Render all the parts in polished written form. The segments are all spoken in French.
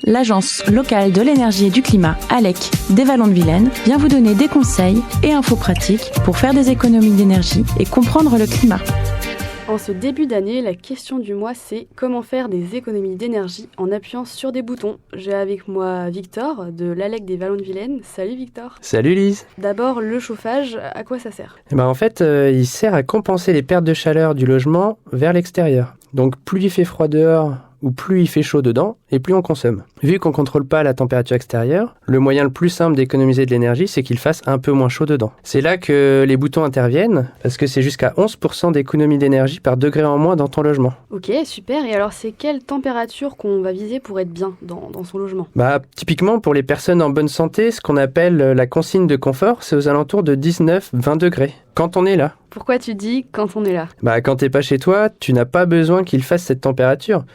l'Agence locale de l'énergie et du climat, ALEC, des Vallons de Vilaine, vient vous donner des conseils et infos pratiques pour faire des économies d'énergie et comprendre le climat. En ce début d'année, la question du mois, c'est comment faire des économies d'énergie en appuyant sur des boutons. J'ai avec moi Victor de l'ALEC des Vallons de Vilaine. Salut Victor. Salut Lise. D'abord, le chauffage, à quoi ça sert ? En fait, il sert à compenser les pertes de chaleur du logement vers l'extérieur. Donc plus il fait froid dehors ou plus il fait chaud dedans, et plus on consomme. Vu qu'on ne contrôle pas la température extérieure, le moyen le plus simple d'économiser de l'énergie, c'est qu'il fasse un peu moins chaud dedans. C'est là que les boutons interviennent, parce que c'est jusqu'à 11% d'économie d'énergie par degré en moins dans ton logement. Ok, super. Et alors, c'est quelle température qu'on va viser pour être bien dans son logement ? Typiquement, pour les personnes en bonne santé, ce qu'on appelle la consigne de confort, c'est aux alentours de 19-20 degrés, quand on est là. Pourquoi tu dis quand on est là ? Quand t'es pas chez toi, tu n'as pas besoin qu'il fasse cette température.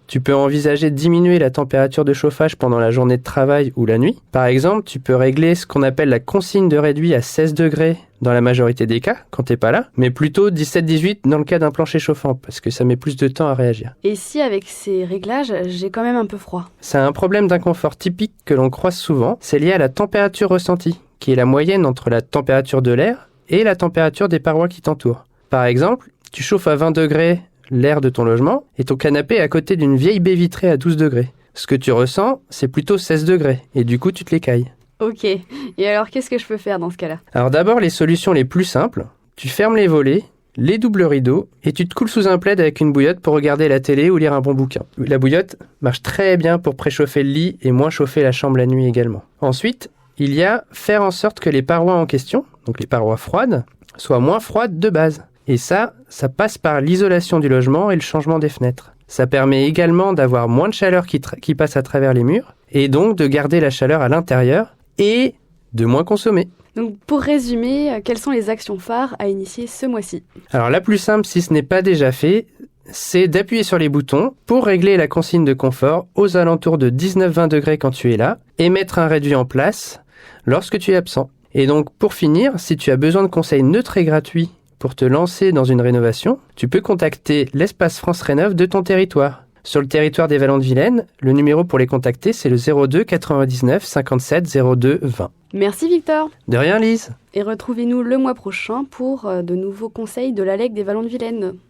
Tu peux envisager de diminuer la température de chauffage pendant la journée de travail ou la nuit. Par exemple, tu peux régler ce qu'on appelle la consigne de réduit à 16 degrés dans la majorité des cas, quand t'es pas là, mais plutôt 17-18 dans le cas d'un plancher chauffant, parce que ça met plus de temps à réagir. Et si avec ces réglages, j'ai quand même un peu froid ? C'est un problème d'inconfort typique que l'on croise souvent, c'est lié à la température ressentie, qui est la moyenne entre la température de l'air et la température des parois qui t'entourent. Par exemple, tu chauffes à 20 degrés l'air de ton logement et ton canapé est à côté d'une vieille baie vitrée à 12 degrés. Ce que tu ressens, c'est plutôt 16 degrés et du coup, tu te l'écailles. Ok. Et alors, qu'est-ce que je peux faire dans ce cas-là ? Alors d'abord, les solutions les plus simples, tu fermes les volets, les doubles rideaux et tu te coules sous un plaid avec une bouillotte pour regarder la télé ou lire un bon bouquin. La bouillotte marche très bien pour préchauffer le lit et moins chauffer la chambre la nuit également. Ensuite, il y a faire en sorte que les parois en question, donc les parois froides, soient moins froides de base. Et ça passe par l'isolation du logement et le changement des fenêtres. Ça permet également d'avoir moins de chaleur qui passe à travers les murs, et donc de garder la chaleur à l'intérieur et de moins consommer. Donc pour résumer, quelles sont les actions phares à initier ce mois-ci ? Alors la plus simple, si ce n'est pas déjà fait, c'est d'appuyer sur les boutons pour régler la consigne de confort aux alentours de 19-20 degrés quand tu es là, et mettre un réduit en place lorsque tu es absent. Et donc pour finir, si tu as besoin de conseils neutres et gratuits pour te lancer dans une rénovation, tu peux contacter l'espace France Rénov de ton territoire. Sur le territoire des Vallons de Vilaine, le numéro pour les contacter, c'est le 02 99 57 02 20. Merci Victor. De rien Lise. Et retrouvez-nous le mois prochain pour de nouveaux conseils de l'ALEC des Vallons de Vilaine.